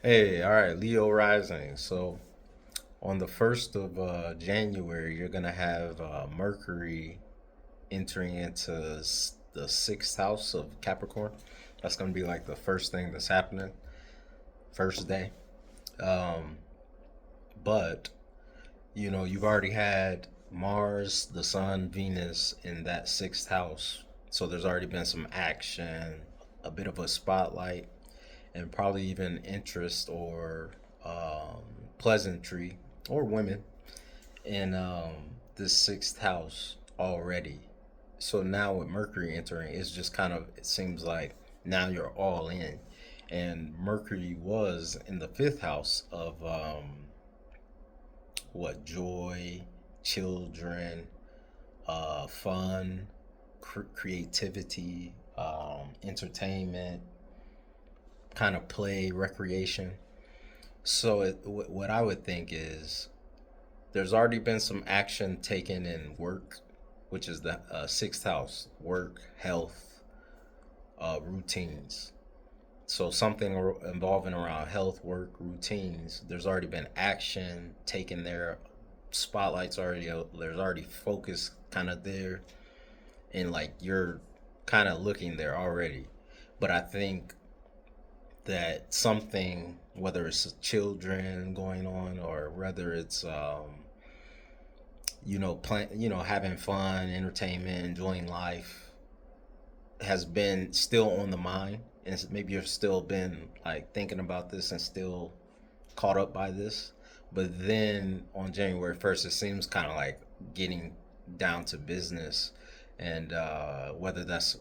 Hey, all right, Leo rising. So on the 1st of January, you're going to have Mercury entering into the sixth house of Capricorn. That's going to be like the first thing that's happening, first day. Um, but, you've already had Mars, the Sun, Venus in that sixth house. So there's already been some action, a bit of a spotlight, and probably even interest or pleasantry or women in this sixth house already. So now with Mercury entering, it's just kind of, it seems like now you're all in. And Mercury was in the fifth house of joy, children, fun, creativity, entertainment, kind of play, recreation. So what I would think is there's already been some action taken in work, which is the sixth house, work, health, routines. So something involving around health, work, routines. There's already been action taken there. Spotlights already. There's already focus kind of there, and like you're kind of looking there already. But I think that something, whether it's children going on or whether it's having fun, entertainment, enjoying life, has been still on the mind, and maybe you've still been like thinking about this and still caught up by this. But then on January 1st, it seems kind of like getting down to business, and whether that's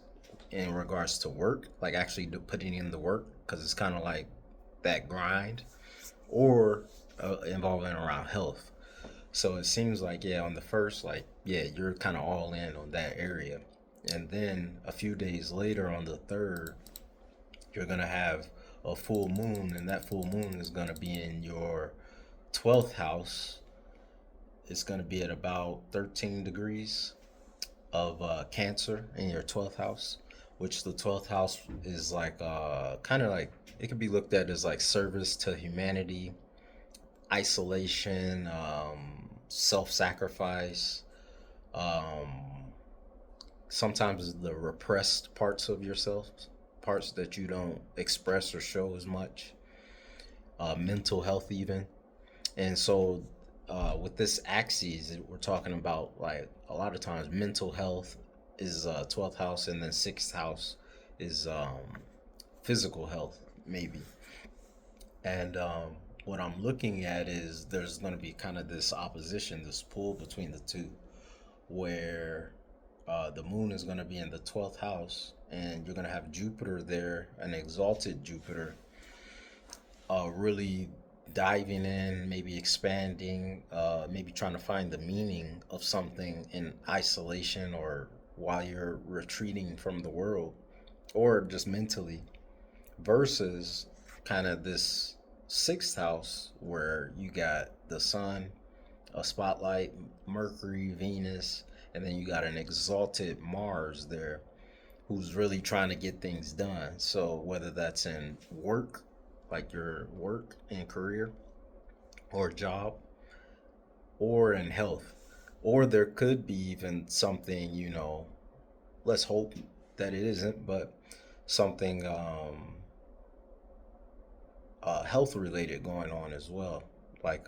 in regards to work, like actually putting in the work, because it's kind of like that grind, or involving around health. So it seems like, yeah, on the first, like, yeah, you're kind of all in on that area. And then a few days later, on the third, you're going to have a full moon, and that full moon is going to be in your 12th house. It's going to be at about 13 degrees of Cancer in your 12th house, which the 12th house is like kind of like, it could be looked at as like service to humanity, isolation, self sacrifice, um, sometimes the repressed parts of yourself, parts that you don't express or show as much, mental health, even. And so, with this axis, we're talking about like a lot of times mental health is 12th house, and then sixth house is physical health, maybe. And what I'm looking at is there's going to be kind of this opposition, this pull between the two, where the moon is going to be in the 12th house, and you're going to have Jupiter there, an exalted Jupiter, really diving in, maybe expanding, maybe trying to find the meaning of something in isolation or while you're retreating from the world or just mentally, versus kind of this sixth house where you got the sun, a spotlight, Mercury, Venus, and then you got an exalted Mars there who's really trying to get things done. So whether that's in work, like your work and career or job, or in health, or there could be even something, let's hope that it isn't, but something health related going on as well, like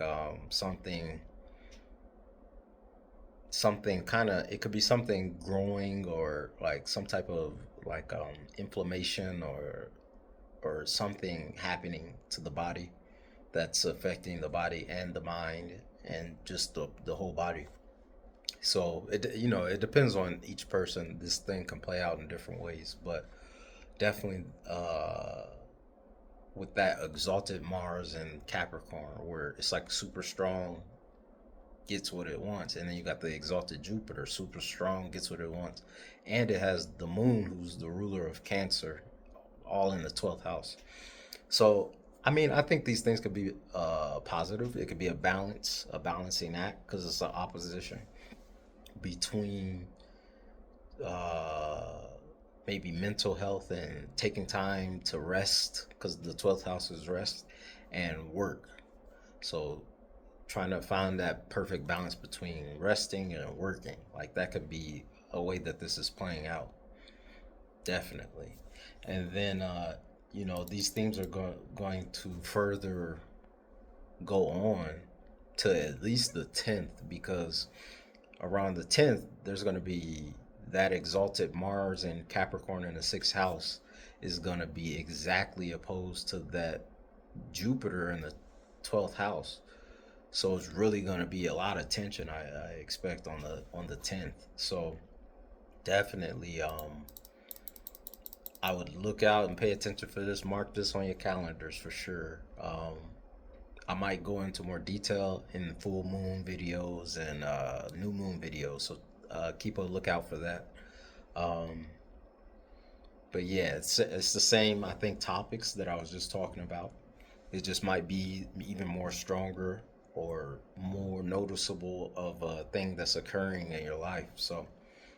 something kind of, it could be something growing or like some type of like inflammation or something happening to the body that's affecting the body and the mind and just the whole body. So it depends on each person. This thing can play out in different ways, but definitely with that exalted Mars and Capricorn, where it's like super strong, gets what it wants, and then you got the exalted Jupiter, super strong, gets what it wants, and it has the Moon, who's the ruler of Cancer, all in the 12th house. So, I mean, I think these things could be positive. It could be a balance, a balancing act, because it's an opposition between uh, maybe mental health and taking time to rest, because the 12th house is rest and work. So trying to find that perfect balance between resting and working, like that could be a way that this is playing out, definitely. And then these themes are going to further go on to at least the 10th, because around the 10th there's going to be that exalted Mars in Capricorn in the 6th house is going to be exactly opposed to that Jupiter in the 12th house. So it's really going to be a lot of tension, I expect on the 10th. So definitely, I would look out and pay attention for this. Mark this on your calendars for sure. I might go into more detail in full moon videos and new moon videos. So keep a lookout for that. Um, but yeah, it's the same, I think, topics that I was just talking about. It just might be even more stronger or more noticeable of a thing that's occurring in your life. So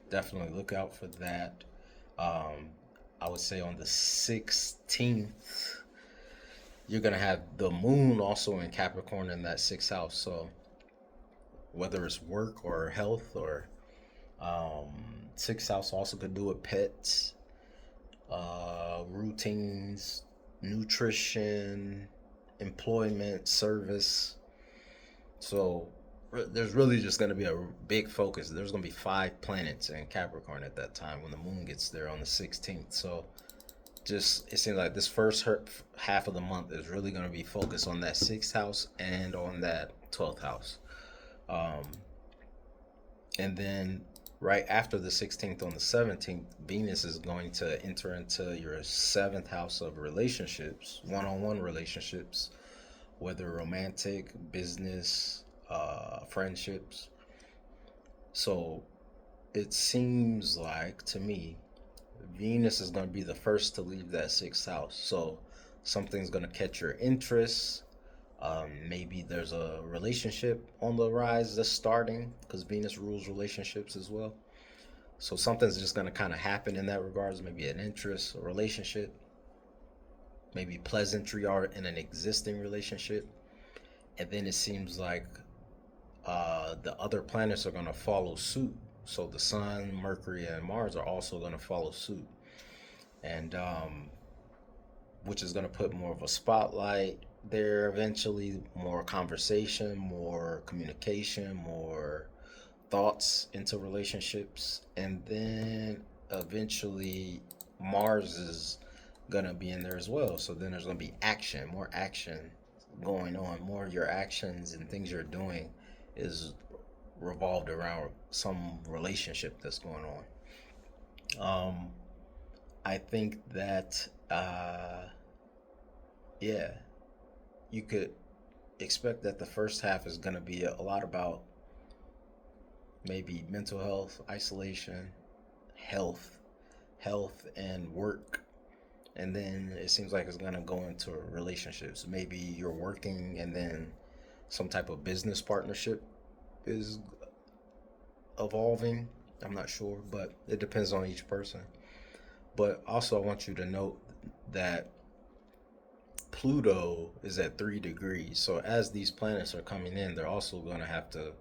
definitely look out for that. Um, I would say on the 16th, you're going to have the moon also in Capricorn in that sixth house. So whether it's work or health or um, sixth house also could do with pets, routines, nutrition, employment, service. So there's really just going to be a big focus. There's going to be 5 planets in Capricorn at that time when the moon gets there on the 16th. So just it seems like this first half of the month is really going to be focused on that 6th house and on that 12th house. Um, and then right after the 16th on the 17th, Venus is going to enter into your 7th house of relationships, one-on-one relationships, whether romantic, business, friendships. So it seems like to me, Venus is going to be the first to leave that 6th house. So something's going to catch your interest. Maybe there's a relationship on the rise that's starting, because Venus rules relationships as well. So something's just going to kind of happen in that regards. Maybe an interest, a relationship, maybe pleasantry or in an existing relationship. And then it seems like the other planets are going to follow suit. So the Sun, Mercury, and Mars are also going to follow suit, and which is going to put more of a spotlight there eventually, more conversation, more communication, more thoughts into relationships. And then eventually Mars is going to be in there as well. So then there's going to be action, more action going on, more of your actions and things you're doing is revolved around some relationship that's going on. I think that, yeah, you could expect that the first half is going to be a lot about maybe mental health, isolation, health, and work. And then it seems like it's going to go into relationships. Maybe you're working and then some type of business partnership is evolving. I'm not sure, but it depends on each person. But also, I want you to note that Pluto is at 3 degrees. So as these planets are coming in, they're also going to have to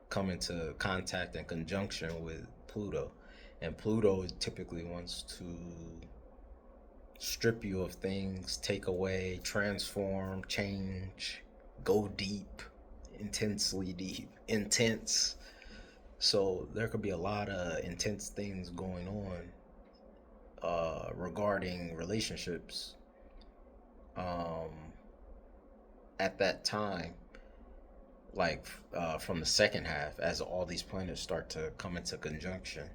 come into contact and conjunction with Pluto. And Pluto typically wants to strip you of things, take away, transform, change, go deep, intensely deep, intense. So there could be a lot of intense things going on regarding relationships um, at that time, like from the second half, as all these planets start to come into conjunction.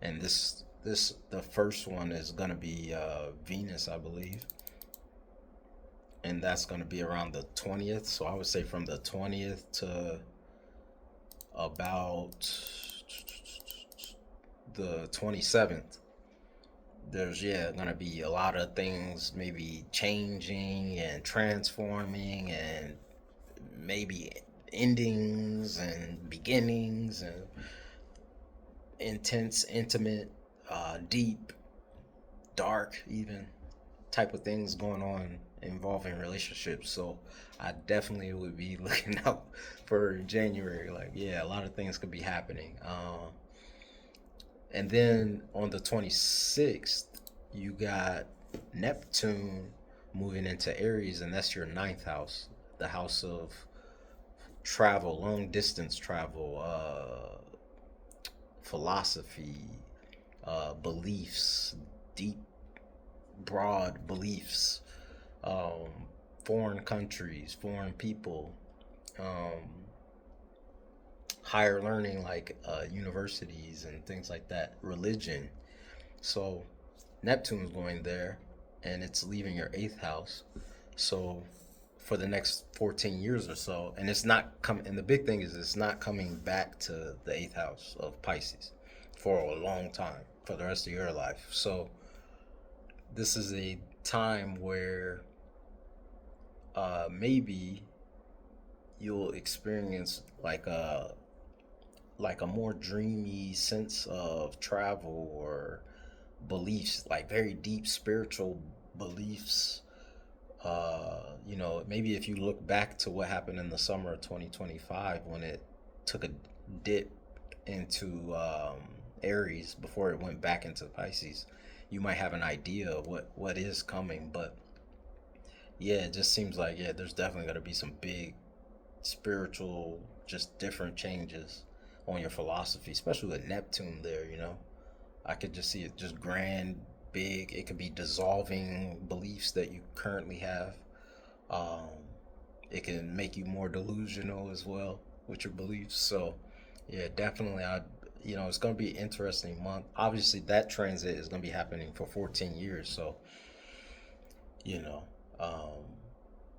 And this the first one is gonna be Venus, I believe, and that's gonna be around the 20th. So I would say from the 20th to about the 27th. There's gonna be a lot of things maybe changing and transforming, and maybe endings and beginnings and intense, intimate, deep. dark, even type of things going on involving relationships. So I definitely would be looking out for January. Like, yeah, a lot of things could be happening. And then on the 26th, you got Neptune moving into Aries, and that's your ninth house, the house of travel, long distance travel, philosophy, beliefs, deep, broad beliefs, um, foreign countries, foreign people, um, higher learning like universities and things like that, religion. So Neptune's going there, and it's leaving your eighth house. So for the next 14 years or so, and it's not coming. And the big thing is, it's not coming back to the eighth house of Pisces for a long time, for the rest of your life. So this is a time where maybe you'll experience like a more dreamy sense of travel or beliefs, like very deep spiritual beliefs. Maybe if you look back to what happened in the summer of 2025 when it took a dip into Aries before it went back into Pisces, you might have an idea of what is coming. But yeah, it just seems like, yeah, there's definitely going to be some big spiritual, just different changes on your philosophy, especially with Neptune there, you know. I could just see it just grand, big. It could be dissolving beliefs that you currently have. Um, it can make you more delusional as well with your beliefs. So, yeah, definitely. It's going to be an interesting month. Obviously, that transit is going to be happening for 14 years. So, you know, um,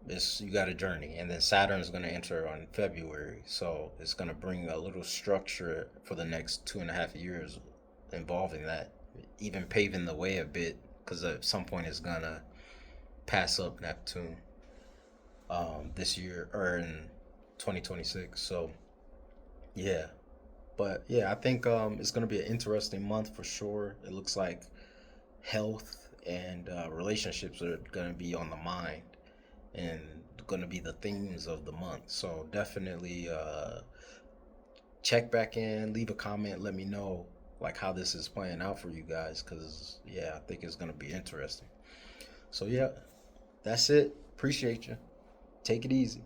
it's you got a journey, and then Saturn is going to enter on February. So it's going to bring a little structure for the next 2.5 years involving that, even paving the way a bit, because at some point it's gonna pass up Neptune this year or in 2026. So yeah, but yeah, I think it's gonna be an interesting month for sure. It looks like health and relationships are gonna be on the mind and gonna be the themes of the month. So definitely check back in, leave a comment, let me know like how this is playing out for you guys, because yeah, I think it's gonna be interesting. So yeah, that's it. Appreciate you. Take it easy.